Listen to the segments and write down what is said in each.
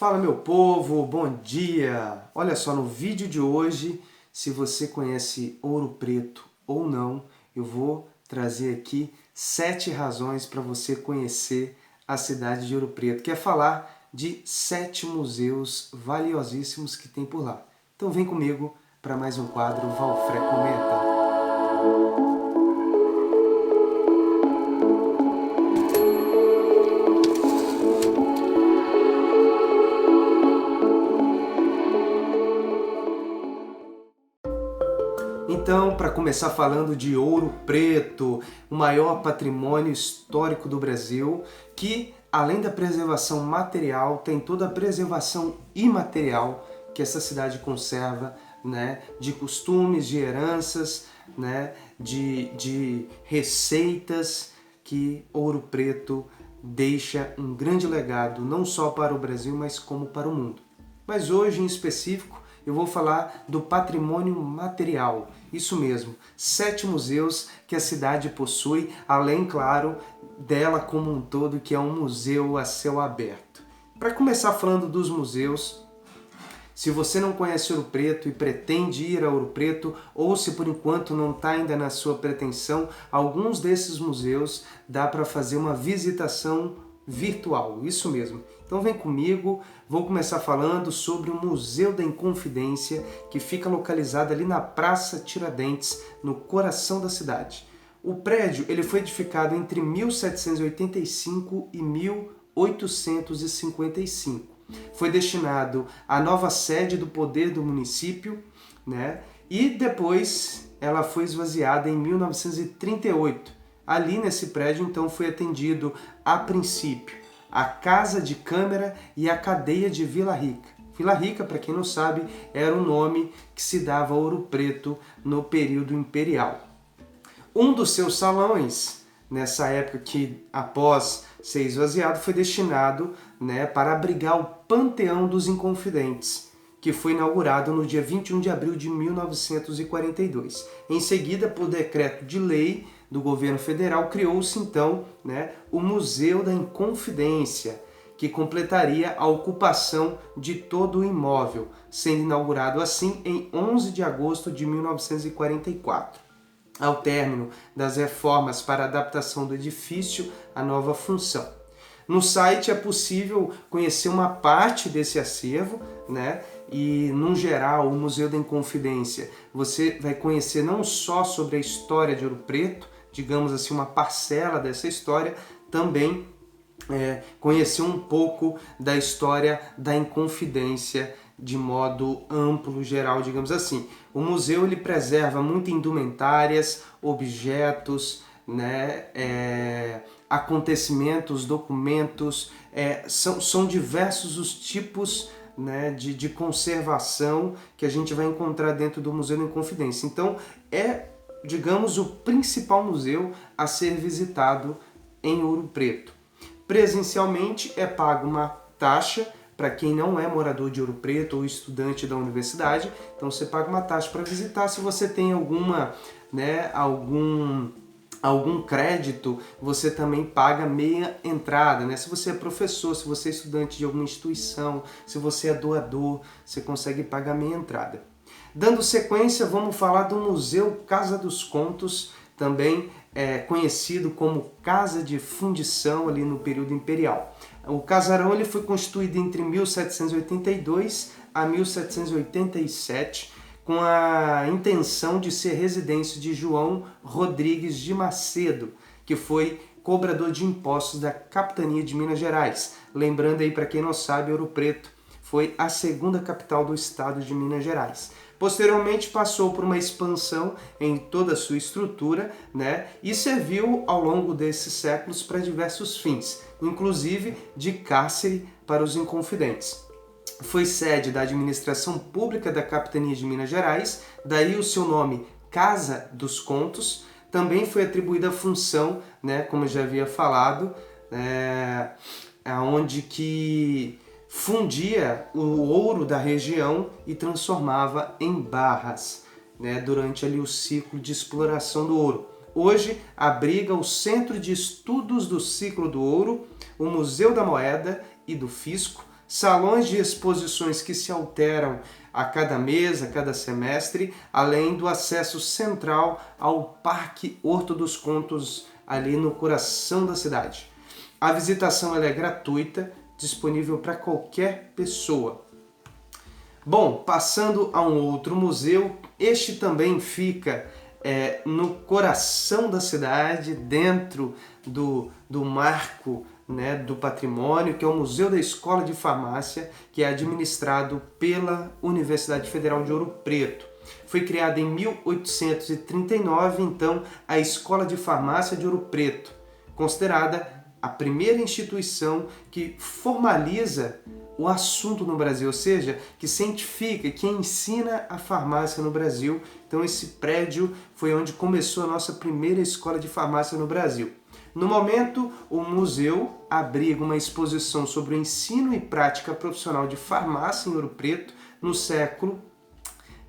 Fala meu povo, bom dia! Olha só, no vídeo de hoje, se você conhece Ouro Preto ou não, eu vou trazer aqui 7 razões para você conhecer a cidade de Ouro Preto. Quer falar de 7 museus valiosíssimos que tem por lá. Então vem comigo para mais um quadro Valfré Comenta. Então, para começar falando de Ouro Preto, o maior patrimônio histórico do Brasil, que além da preservação material, tem toda a preservação imaterial que essa cidade conserva, né, de costumes, de heranças, né, de receitas que Ouro Preto deixa um grande legado, não só para o Brasil, mas como para o mundo. Mas hoje, em específico, eu vou falar do patrimônio material. Isso mesmo, 7 museus que a cidade possui, além, claro, dela como um todo, que é um museu a céu aberto. Para começar falando dos museus, se você não conhece Ouro Preto e pretende ir a Ouro Preto, ou se por enquanto não está ainda na sua pretensão, alguns desses museus dá para fazer uma visitação virtual, isso mesmo. Então vem comigo, vou começar falando sobre o Museu da Inconfidência, que fica localizado ali na Praça Tiradentes, no coração da cidade. O prédio ele foi edificado entre 1785 e 1855. Foi destinado à nova sede do poder do município, né? E depois ela foi esvaziada em 1938. Ali nesse prédio, então, foi atendido, a princípio, a Casa de Câmara e a Cadeia de Vila Rica. Vila Rica, para quem não sabe, era o nome que se dava a Ouro Preto no período imperial. Um dos seus salões, nessa época que, após ser esvaziado, foi destinado, né, para abrigar o Panteão dos Inconfidentes, que foi inaugurado no dia 21 de abril de 1942. Em seguida, por decreto de lei do governo federal, criou-se então, né, o Museu da Inconfidência, que completaria a ocupação de todo o imóvel, sendo inaugurado assim em 11 de agosto de 1944. Ao término das reformas para a adaptação do edifício à nova função. No site é possível conhecer uma parte desse acervo, né? E, no geral, o Museu da Inconfidência, você vai conhecer não só sobre a história de Ouro Preto, digamos assim, uma parcela dessa história, também conhecer um pouco da história da Inconfidência de modo amplo, geral, digamos assim. O museu ele preserva muitas indumentárias, objetos, né, acontecimentos, documentos, são diversos os tipos, né, de conservação que a gente vai encontrar dentro do Museu da Inconfidência. Então, digamos, o principal museu a ser visitado em Ouro Preto. Presencialmente é pago uma taxa para quem não é morador de Ouro Preto ou estudante da universidade. Então você paga uma taxa para visitar. Se você tem algum crédito, você também paga meia entrada, né? Se você é professor, se você é estudante de alguma instituição, se você é doador, você consegue pagar meia entrada. Dando sequência, vamos falar do Museu Casa dos Contos, também conhecido como Casa de Fundição ali no período imperial. O casarão ele foi construído entre 1782 a 1787 com a intenção de ser residência de João Rodrigues de Macedo, que foi cobrador de impostos da Capitania de Minas Gerais. Lembrando aí, para quem não sabe, Ouro Preto foi a segunda capital do estado de Minas Gerais. Posteriormente passou por uma expansão em toda a sua estrutura, né, e serviu ao longo desses séculos para diversos fins, inclusive de cárcere para os inconfidentes. Foi sede da administração pública da Capitania de Minas Gerais, daí o seu nome Casa dos Contos. Também foi atribuída a função, né, como eu já havia falado, onde que fundia o ouro da região e transformava em barras, né, durante ali o ciclo de exploração do ouro. Hoje abriga o Centro de Estudos do Ciclo do Ouro, o Museu da Moeda e do Fisco, salões de exposições que se alteram a cada mês, a cada semestre, além do acesso central ao Parque Horto dos Contos, ali no coração da cidade. A visitação ela é gratuita, disponível para qualquer pessoa. Bom, passando a um outro museu, este também fica no coração da cidade, dentro do marco, né, do patrimônio, que é o Museu da Escola de Farmácia, que é administrado pela Universidade Federal de Ouro Preto. Foi criada em 1839, então, a Escola de Farmácia de Ouro Preto, considerada a primeira instituição que formaliza o assunto no Brasil, ou seja, que cientifica, que ensina a farmácia no Brasil. Então esse prédio foi onde começou a nossa primeira escola de farmácia no Brasil. No momento, o museu abriga uma exposição sobre o ensino e prática profissional de farmácia em Ouro Preto no século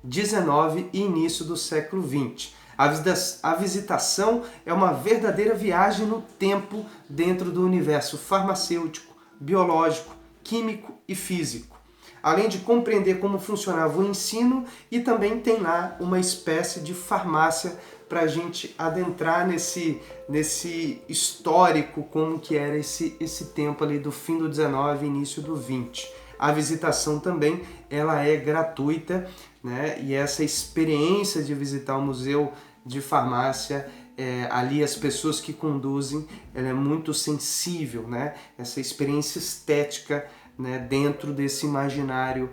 XIX e início do século XX. A visitação é uma verdadeira viagem no tempo dentro do universo farmacêutico, biológico, químico e físico. Além de compreender como funcionava o ensino, e também tem lá uma espécie de farmácia para a gente adentrar nesse histórico, como que era esse tempo ali do fim do 19 e início do 20. A visitação também ela é gratuita, né? E essa experiência de visitar o Museu de Farmácia, ali as pessoas que conduzem, ela é muito sensível, né? Essa experiência estética, né, dentro desse imaginário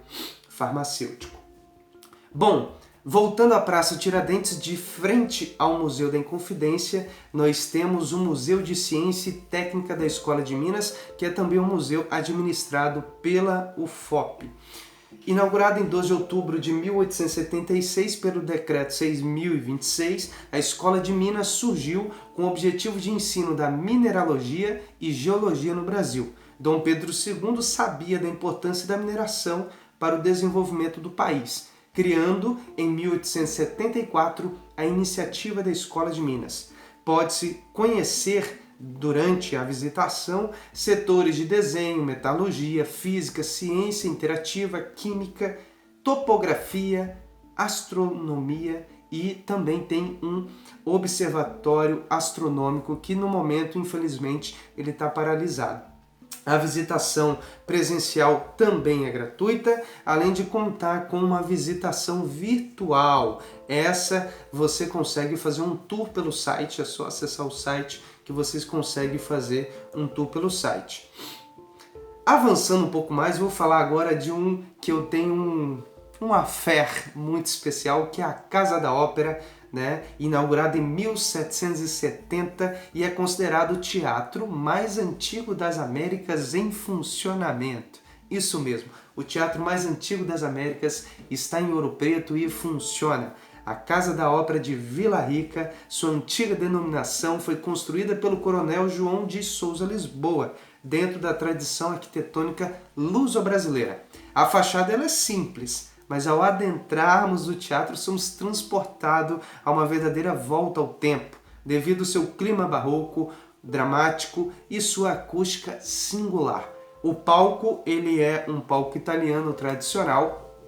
farmacêutico. Bom, voltando à Praça Tiradentes, de frente ao Museu da Inconfidência, nós temos o Museu de Ciência e Técnica da Escola de Minas, que é também um museu administrado pela UFOP. Inaugurado em 12 de outubro de 1876 pelo Decreto 6.026, a Escola de Minas surgiu com o objetivo de ensino da mineralogia e geologia no Brasil. Dom Pedro II sabia da importância da mineração para o desenvolvimento do país, criando em 1874 a iniciativa da Escola de Minas. Pode-se conhecer durante a visitação setores de desenho, metalurgia, física, ciência interativa, química, topografia, astronomia e também tem um observatório astronômico que no momento, infelizmente, ele está paralisado. A visitação presencial também é gratuita, além de contar com uma visitação virtual. Essa você consegue fazer um tour pelo site, é só acessar o site que vocês conseguem fazer um tour pelo site. Avançando um pouco mais, vou falar agora de um que eu tenho um affair muito especial, que é a Casa da Ópera, né? Inaugurado em 1770 e é considerado o teatro mais antigo das Américas em funcionamento. Isso mesmo, o teatro mais antigo das Américas está em Ouro Preto e funciona. A Casa da Ópera de Vila Rica, sua antiga denominação, foi construída pelo coronel João de Souza Lisboa, dentro da tradição arquitetônica luso-brasileira. A fachada ela é simples, mas ao adentrarmos o teatro somos transportados a uma verdadeira volta ao tempo, devido ao seu clima barroco, dramático e sua acústica singular. O palco ele é um palco italiano tradicional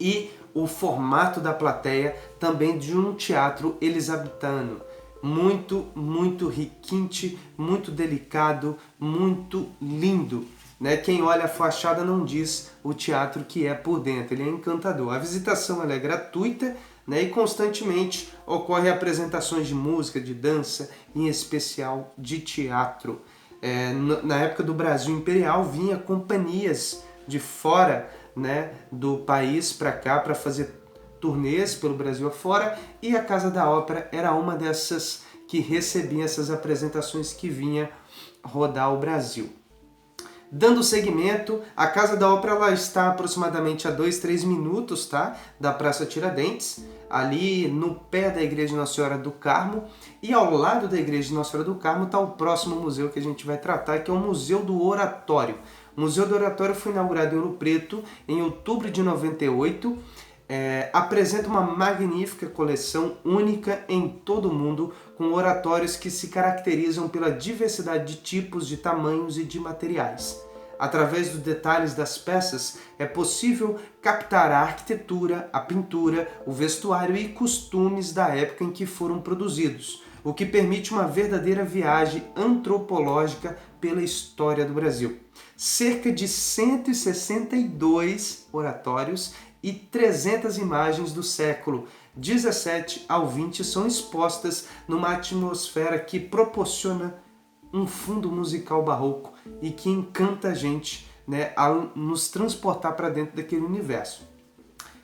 e o formato da plateia também de um teatro elisabetano. Muito requinte, muito delicado, muito lindo. Né? Quem olha a fachada não diz o teatro que é por dentro, ele é encantador. A visitação ela é gratuita, né? E constantemente ocorrem apresentações de música, de dança, em especial de teatro. Na época do Brasil Imperial vinha companhias de fora, né, do país para cá para fazer turnês pelo Brasil afora, e a Casa da Ópera era uma dessas que recebia essas apresentações que vinha rodar o Brasil. Dando seguimento, a Casa da Ópera ela está aproximadamente a 2-3 minutos, tá, da Praça Tiradentes, ali no pé da Igreja de Nossa Senhora do Carmo, e ao lado da Igreja de Nossa Senhora do Carmo está o próximo museu que a gente vai tratar, que é o Museu do Oratório. O Museu do Oratório foi inaugurado em Ouro Preto em outubro de 98, apresenta uma magnífica coleção única em todo o mundo, com oratórios que se caracterizam pela diversidade de tipos, de tamanhos e de materiais. Através dos detalhes das peças, é possível captar a arquitetura, a pintura, o vestuário e costumes da época em que foram produzidos, o que permite uma verdadeira viagem antropológica pela história do Brasil. Cerca de 162 oratórios e 300 imagens do século 17 ao 20 são expostas numa atmosfera que proporciona um fundo musical barroco e que encanta a gente, né, a nos transportar para dentro daquele universo.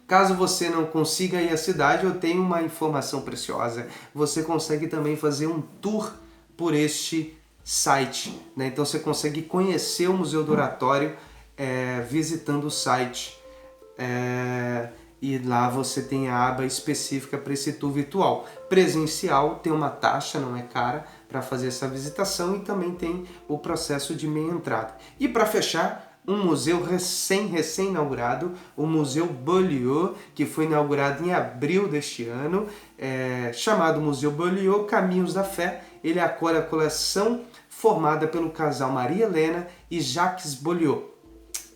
Caso você não consiga ir à cidade, eu tenho uma informação preciosa. Você consegue também fazer um tour por este site, né? Então você consegue conhecer o Museu do Oratório visitando o site. E lá você tem a aba específica para esse tour virtual. Presencial tem uma taxa, não é cara, para fazer essa visitação, e também tem o processo de meia entrada. E para fechar, um museu recém-inaugurado, o Museu Beaulieu, que foi inaugurado em abril deste ano, chamado Museu Beaulieu Caminhos da Fé. Ele acolhe a coleção formada pelo casal Maria Helena e Jacques Beaulieu.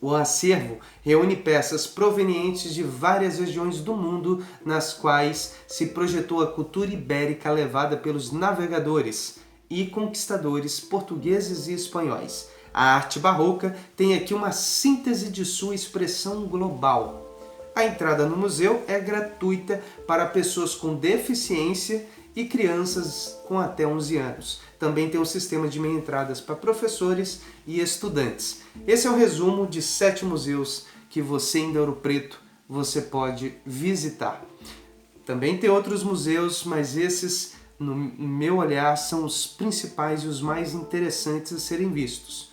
O acervo reúne peças provenientes de várias regiões do mundo nas quais se projetou a cultura ibérica levada pelos navegadores e conquistadores portugueses e espanhóis. A arte barroca tem aqui uma síntese de sua expressão global. A entrada no museu é gratuita para pessoas com deficiência e crianças com até 11 anos. Também tem um sistema de meia entradas para professores e estudantes. Esse é o resumo de 7 museus que você em Ouro Preto você pode visitar. Também tem outros museus, mas esses, no meu olhar, são os principais e os mais interessantes a serem vistos.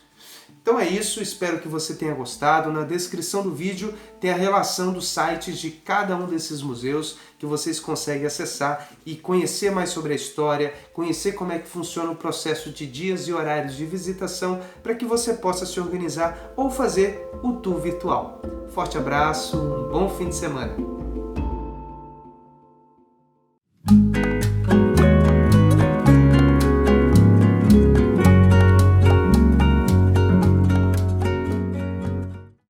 Então é isso, espero que você tenha gostado. Na descrição do vídeo tem a relação dos sites de cada um desses museus que vocês conseguem acessar e conhecer mais sobre a história, conhecer como é que funciona o processo de dias e horários de visitação para que você possa se organizar ou fazer o tour virtual. Forte abraço, um bom fim de semana!